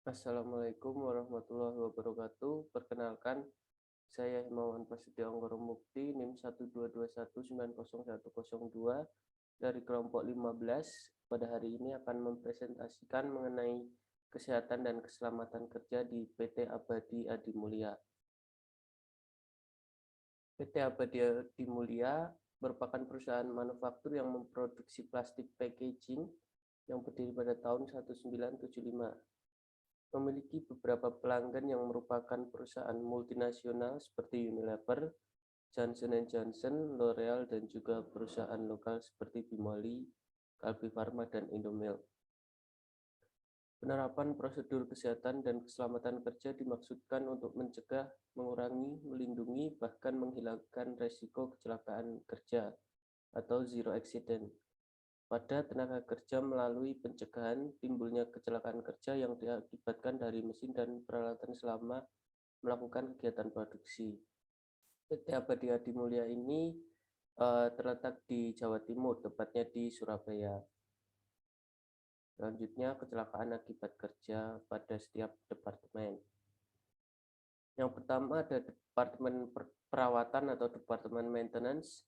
Assalamualaikum warahmatullahi wabarakatuh. Perkenalkan, saya Himawan Prasetyo Anggoro Mukti, NIM 122190102 dari kelompok 15. Pada hari ini akan mempresentasikan mengenai kesehatan dan keselamatan kerja di PT Abadi Adi Mulia. PT Abadi Adi Mulia merupakan perusahaan manufaktur yang memproduksi plastik packaging yang berdiri pada tahun 1975. Memiliki beberapa pelanggan yang merupakan perusahaan multinasional seperti Unilever, Johnson & Johnson, L'Oreal, dan juga perusahaan lokal seperti Bimoli, Kalbe Farma, dan Indomilk. Penerapan prosedur kesehatan dan keselamatan kerja dimaksudkan untuk mencegah, mengurangi, melindungi, bahkan menghilangkan resiko kecelakaan kerja atau zero accident pada tenaga kerja melalui pencegahan timbulnya kecelakaan kerja yang diakibatkan dari mesin dan peralatan selama melakukan kegiatan produksi. PT Abadi Adi Mulia ini terletak di Jawa Timur, tepatnya di Surabaya. Selanjutnya, kecelakaan akibat kerja pada setiap departemen. Yang pertama ada departemen perawatan atau departemen maintenance.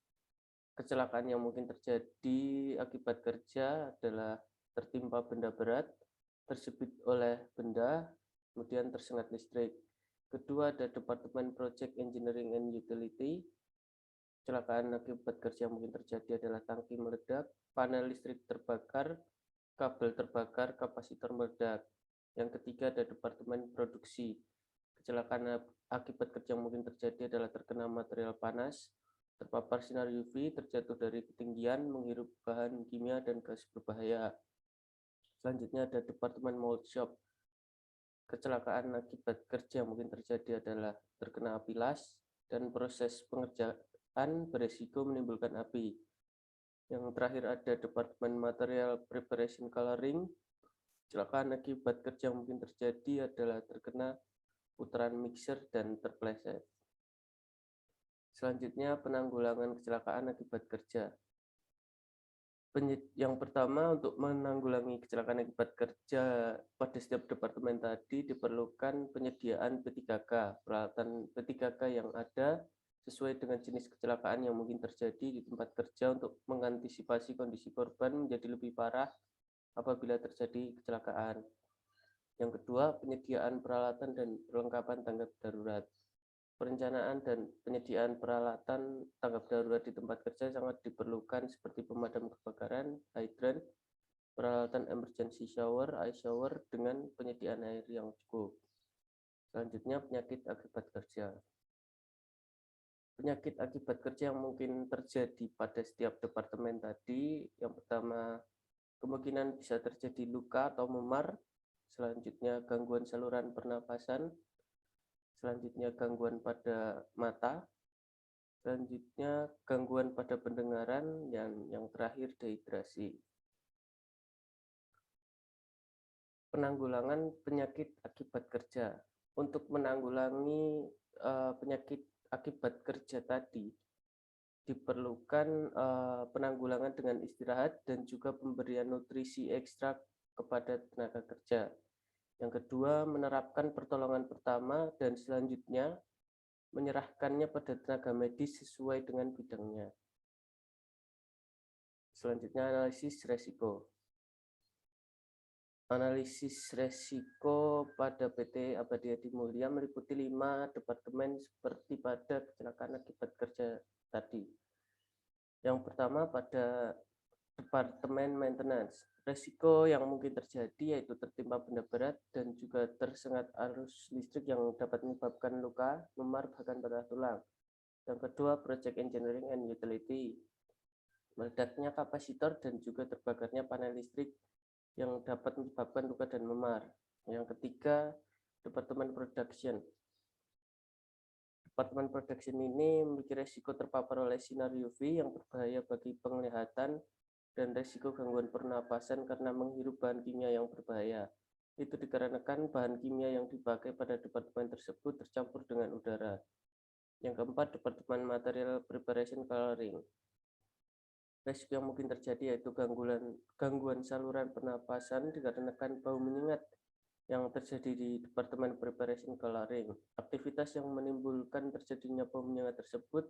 Kecelakaan yang mungkin terjadi akibat kerja adalah tertimpa benda berat, tersebut oleh benda, kemudian tersengat listrik. Kedua ada Departemen Project Engineering and Utility. Kecelakaan akibat kerja yang mungkin terjadi adalah tangki meledak, panel listrik terbakar, kabel terbakar, kapasitor meledak. Yang ketiga ada Departemen Produksi. Kecelakaan akibat kerja yang mungkin terjadi adalah terkena material panas, terpapar sinar UV, terjatuh dari ketinggian, menghirup bahan kimia dan gas berbahaya. Selanjutnya ada Departemen Mold Shop. Kecelakaan akibat kerja yang mungkin terjadi adalah terkena api las dan proses pengerjaan beresiko menimbulkan api. Yang terakhir ada Departemen Material Preparation Coloring. Kecelakaan akibat kerja yang mungkin terjadi adalah terkena putaran mixer dan terpleset. Selanjutnya, penanggulangan kecelakaan akibat kerja. Yang pertama, untuk menanggulangi kecelakaan akibat kerja pada setiap departemen tadi diperlukan penyediaan P3K, peralatan P3K yang ada sesuai dengan jenis kecelakaan yang mungkin terjadi di tempat kerja untuk mengantisipasi kondisi korban menjadi lebih parah apabila terjadi kecelakaan. Yang kedua, penyediaan peralatan dan perlengkapan tanggap darurat. Perencanaan dan penyediaan peralatan tanggap darurat di tempat kerja sangat diperlukan seperti pemadam kebakaran, hydrant, peralatan emergency shower, ice shower dengan penyediaan air yang cukup. Selanjutnya, penyakit akibat kerja. Penyakit akibat kerja yang mungkin terjadi pada setiap departemen tadi, yang pertama, kemungkinan bisa terjadi luka atau memar. Selanjutnya, gangguan saluran pernapasan. Selanjutnya, gangguan pada mata. Selanjutnya, gangguan pada pendengaran, yang terakhir dehidrasi. Penanggulangan penyakit akibat kerja. Untuk menanggulangi penyakit akibat kerja tadi, diperlukan penanggulangan dengan istirahat dan juga pemberian nutrisi ekstra kepada tenaga kerja. Yang kedua, menerapkan pertolongan pertama dan selanjutnya menyerahkannya pada tenaga medis sesuai dengan bidangnya. Selanjutnya, analisis resiko. Analisis resiko pada PT Abadi Adi Mulia meliputi 5 departemen seperti pada kecelakaan akibat kerja tadi. Yang pertama pada Departemen Maintenance. Resiko yang mungkin terjadi yaitu tertimpa benda berat dan juga tersengat arus listrik yang dapat menyebabkan luka, memar, bahkan patah tulang. Yang kedua, Project Engineering and Utility. Meledaknya kapasitor dan juga terbakarnya panel listrik yang dapat menyebabkan luka dan memar. Yang ketiga, Departemen Production. Departemen Production ini memiliki resiko terpapar oleh sinar UV yang berbahaya bagi penglihatan dan resiko gangguan pernapasan karena menghirup bahan kimia yang berbahaya. Itu dikarenakan bahan kimia yang dipakai pada departemen tersebut tercampur dengan udara. Yang keempat, Departemen Material Preparation Coloring. Resiko yang mungkin terjadi yaitu gangguan saluran pernapasan dikarenakan bau menyengat yang terjadi di Departemen Preparation Coloring. Aktivitas yang menimbulkan terjadinya bau menyengat tersebut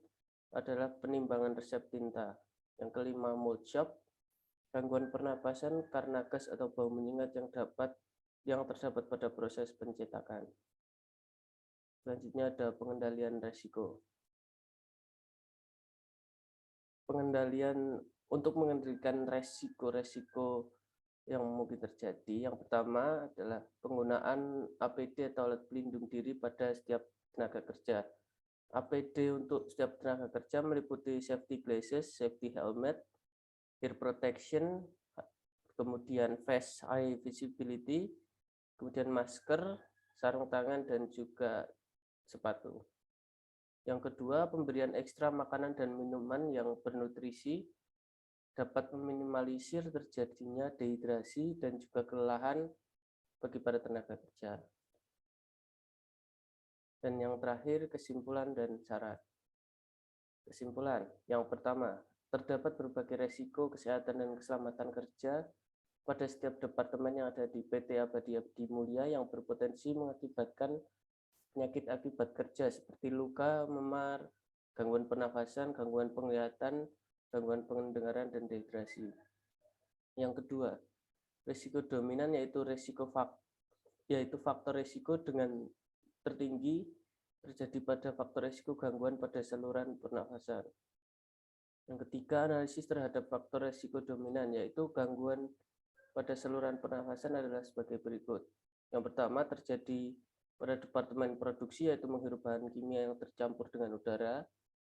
adalah penimbangan resep tinta. Yang kelima, mold shop, gangguan pernapasan karena gas atau bau menyengat yang terdapat pada proses pencetakan. Selanjutnya ada pengendalian resiko. Untuk mengendalikan resiko-resiko yang mungkin terjadi, yang pertama adalah penggunaan APD atau alat pelindung diri pada setiap tenaga kerja. APD untuk setiap tenaga kerja meliputi safety glasses, safety helmet, ear protection, kemudian face eye visibility, kemudian masker, sarung tangan, dan juga sepatu. Yang kedua, pemberian ekstra makanan dan minuman yang bernutrisi dapat meminimalisir terjadinya dehidrasi dan juga kelelahan bagi para tenaga kerja. Dan yang terakhir, kesimpulan dan syarat. Kesimpulan, yang pertama, terdapat berbagai resiko kesehatan dan keselamatan kerja pada setiap departemen yang ada di PT Abadi Abdi Mulia yang berpotensi mengakibatkan penyakit akibat kerja seperti luka, memar, gangguan pernafasan, gangguan penglihatan, gangguan pendengaran, dan dehidrasi. Yang kedua, risiko dominan yaitu faktor risiko dengan tertinggi terjadi pada faktor risiko gangguan pada saluran pernafasan. Yang ketiga, analisis terhadap faktor risiko dominan yaitu gangguan pada saluran pernafasan adalah sebagai berikut. Yang pertama, terjadi pada departemen produksi yaitu menghirup bahan kimia yang tercampur dengan udara.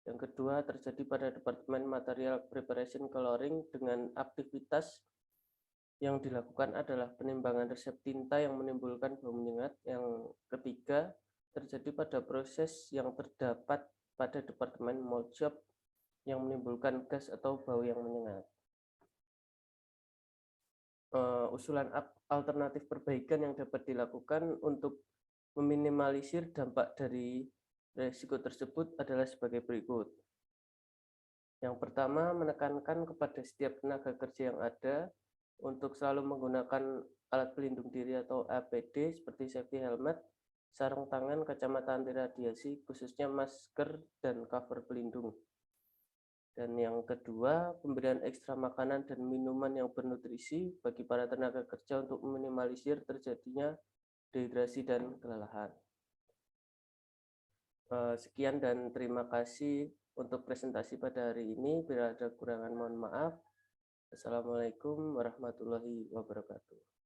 Yang kedua, terjadi pada departemen material preparation coloring dengan aktivitas yang dilakukan adalah penimbangan resep tinta yang menimbulkan bau menyengat. Yang ketiga, terjadi pada proses yang terdapat pada departemen mold shop yang menimbulkan gas atau bau yang menyengat. Usulan alternatif perbaikan yang dapat dilakukan untuk meminimalisir dampak dari risiko tersebut adalah sebagai berikut. Yang pertama, menekankan kepada setiap tenaga kerja yang ada untuk selalu menggunakan alat pelindung diri atau APD seperti safety helmet, sarung tangan, kacamata anti radiasi, khususnya masker dan cover pelindung. Dan yang kedua, pemberian ekstra makanan dan minuman yang bernutrisi bagi para tenaga kerja untuk meminimalisir terjadinya dehidrasi dan kelelahan. Sekian dan terima kasih untuk presentasi pada hari ini. Bila ada kurangan mohon maaf. Assalamualaikum warahmatullahi wabarakatuh.